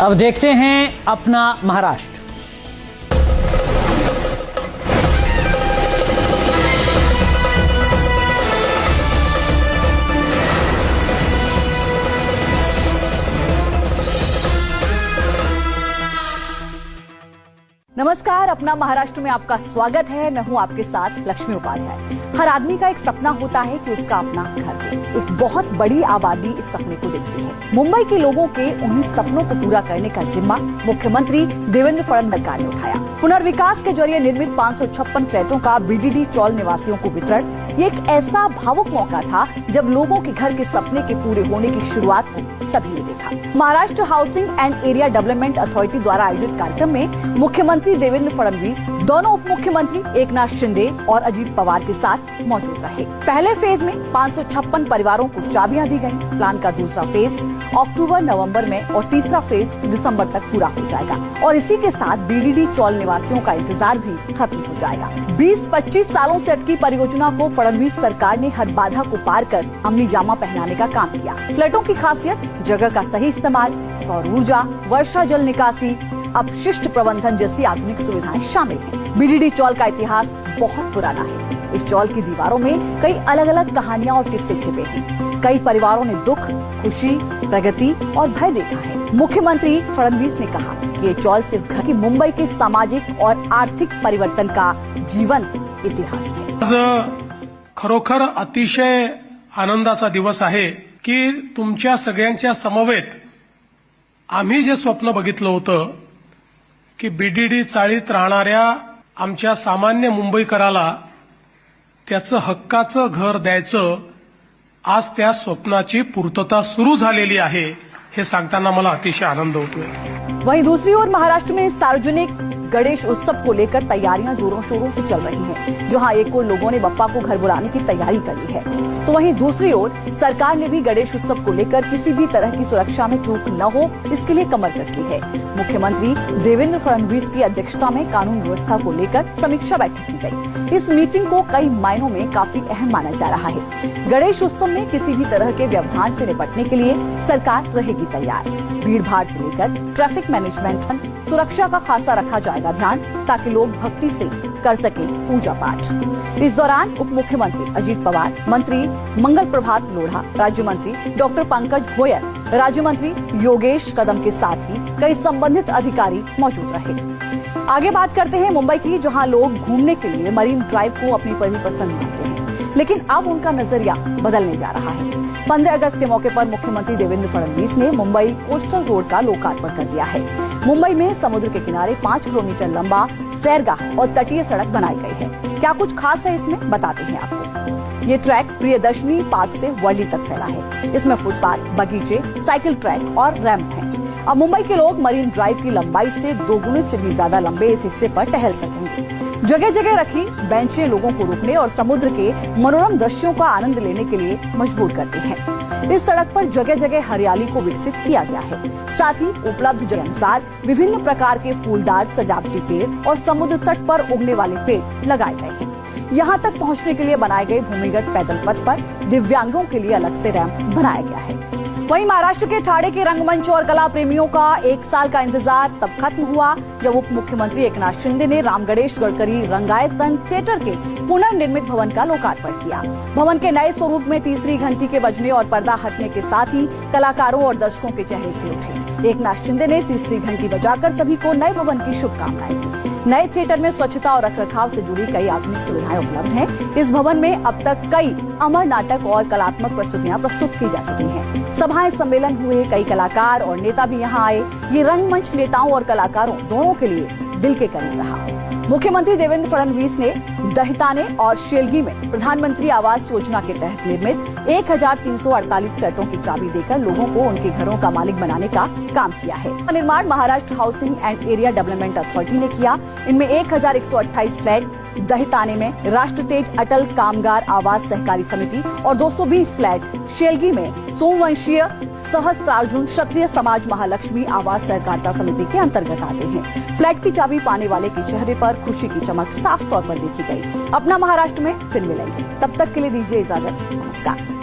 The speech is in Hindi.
अब देखते हैं अपना महाराष्ट्र। नमस्कार, अपना महाराष्ट्र में आपका स्वागत है। मैं हूं आपके साथ लक्ष्मी उपाध्याय। हर आदमी का एक सपना होता है कि उसका अपना घर हो। एक बहुत बड़ी आबादी इस सपने को देखती है। मुंबई के लोगों के उन्हीं सपनों को पूरा करने का जिम्मा मुख्यमंत्री देवेंद्र फडणवीस सरकार ने उठाया। पुनर्विकास के जरिए निर्मित 556 फ्लैटों का बीडीडी चौल निवासियों को वितरण, ये एक ऐसा भावुक मौका था जब लोगों के घर के सपने के पूरे होने की शुरुआत को सभी ने देखा। Maharashtra housing and area development authority द्वारा आयोजित कार्यक्रम में मुख्यमंत्री देवेंद्र फडणवीस, दोनों उप मुख्यमंत्री एकनाथ शिंदे और अजीत पवार के साथ मौजूद रहे। पहले फेज में 556 परिवारों को चाबियां दी गयी। प्लान का दूसरा फेज अक्टूबर-नवंबर में और तीसरा फेज दिसंबर तक पूरा हो जाएगा और इसी के साथ बीडीडी चौल निवासियों का इंतजार भी खत्म हो जाएगा। 20-25 सालों से अटकी परियोजना को फडणवीस सरकार ने हर बाधा को पार कर अमली जामा पहनाने का काम किया। फ्लैटों की खासियत, जगह का सही इस्तेमाल, सौर ऊर्जा, वर्षा जल निकासी, अपशिष्ट प्रबंधन जैसी आधुनिक सुविधाएं शामिल हैं। बीडीडी चौल का इतिहास बहुत पुराना है। इस चौल की दीवारों में कई अलग अलग कहानियां और किस्से छिपे हैं। कई परिवारों ने दुख, खुशी, प्रगति और भय देखा है। मुख्यमंत्री फडणवीस ने कहा कि ये चौल सिर्फ घर की मुंबई के सामाजिक और आर्थिक परिवर्तन का जीवंत इतिहास है। आज खरोखर अतिशय आनंदाचा दिवस आहे की तुमच्या सगळ्यांच्या समवेत आम्ही जे स्वप्न बघितलं होतं की बीडीडी चाळीत राहणाऱ्या आमच्या सामान्य मुंबईकराला त्याचं हक्काचं घर द्यायचं, आज त्या स्वप्नाची पूर्तता सुरू झालेली आहे हे सांगताना मला अतिशय आनंद होतोय। वहीं दूसरी ओर महाराष्ट्र में सार्वजनिक गणेश उत्सव को लेकर तैयारियां जोरों शोरों से चल रही हैं। जहां एक ओर लोगों ने बप्पा को घर बुलाने की तैयारी कर ली है, तो वहीं दूसरी ओर सरकार ने भी गणेश उत्सव को लेकर किसी भी तरह की सुरक्षा में चूक न हो, इसके लिए कमर कस ली है। मुख्यमंत्री देवेंद्र फडणवीस की अध्यक्षता में कानून व्यवस्था को लेकर समीक्षा बैठक की गई। इस मीटिंग को कई मायनों में काफी अहम माना जा रहा है। गणेश उत्सव में किसी भी तरह के व्यवधान से निपटने के लिए सरकार रहेगी तैयार। भीड़ भाड़ से लेकर ट्रैफिक मैनेजमेंट, सुरक्षा का खासा रखा जाएगा ध्यान, ताकि लोग भक्ति से कर सके पूजा पाठ। इस दौरान उप मुख्यमंत्री अजीत पवार, मंत्री मंगल प्रभात लोढ़ा, राज्य मंत्री डॉक्टर पंकज गोयल, राज्य मंत्री योगेश कदम के साथ ही कई संबंधित अधिकारी मौजूद रहे। आगे बात करते हैं मुंबई की, जहां लोग घूमने के लिए मरीन ड्राइव को अपनी पहली पसंद मानते हैं, लेकिन अब उनका नजरिया बदलने जा रहा है। 15 अगस्त के मौके पर मुख्यमंत्री देवेंद्र फडणवीस ने मुंबई कोस्टल रोड का लोकार्पण कर दिया है। मुंबई में समुद्र के किनारे 5 किलोमीटर लंबा सैरगाह और तटीय सड़क बनाई गई है। क्या कुछ खास है इसमें, बताते हैं आपको। ये ट्रैक प्रियदर्शनी पार्क से वर्ली तक फैला है। इसमें फुटपाथ, बगीचे, साइकिल ट्रैक और रैंप है। अब मुंबई के लोग मरीन ड्राइव की लंबाई से 2 गुने से भी ज्यादा लंबे इस हिस्से पर टहल सकेंगे। जगह जगह रखी बेंचें लोगों को रुकने और समुद्र के मनोरम दृश्यों का आनंद लेने के लिए मजबूर करती हैं। इस सड़क पर जगह जगह हरियाली को विकसित किया गया है। साथ ही उपलब्ध जगह अनुसार विभिन्न प्रकार के फूलदार सजावटी पेड़ और समुद्र तट पर उगने वाले पेड़ लगाए गए हैं। यहाँ तक पहुँचने के लिए बनाए गए भूमिगत पैदल पथ पर दिव्यांगों के लिए अलग से रैंप बनाया गया है। वहीं महाराष्ट्र के ठाणे के रंगमंच और कला प्रेमियों का 1 साल का इंतजार तब खत्म हुआ जब उप मुख्यमंत्री एकनाथ शिंदे ने राम गणेश गडकरी रंगायतन थिएटर के पुनर्निर्मित भवन का लोकार्पण किया। भवन के नए स्वरूप में तीसरी घंटी के बजने और पर्दा हटने के साथ ही कलाकारों और दर्शकों के चेहरे खिल उठे। एकनाथ शिंदे ने तीसरी घंटी बजाकर सभी को नए भवन की शुभकामनाएं दी। नए थिएटर में स्वच्छता और रखरखाव से जुड़ी कई आधुनिक सुविधाएं उपलब्ध हैं। इस भवन में अब तक कई अमर नाटक और कलात्मक प्रस्तुतियां प्रस्तुत की जा चुकी हैं। सभाएं, सम्मेलन हुए, कई कलाकार और नेता भी यहां आए। ये रंगमंच नेताओं और कलाकारों दोनों के लिए दिल के करीब रहा। मुख्यमंत्री देवेंद्र फडणवीस ने दहिताने और शेलगी में प्रधानमंत्री आवास योजना के तहत निर्मित 1348 फ्लैटों की चाबी देकर लोगों को उनके घरों का मालिक बनाने का काम किया है। निर्माण Maharashtra housing and area development authority ने किया। इनमें 1128 फ्लैट दहिताने में राष्ट्र तेज अटल कामगार आवास सहकारी समिति और 220 फ्लैट शेलगी में सोमवंशीय सहस्त्रार्जुन क्षत्रिय समाज महालक्ष्मी आवास सहकारिता समिति के अंतर्गत आते हैं। फ्लैट की चाबी पाने वाले के चेहरे पर खुशी की चमक साफ तौर पर देखी गई। अपना महाराष्ट्र में फिर मिलेंगे, तब तक के लिए दीजिए इजाजत। नमस्कार।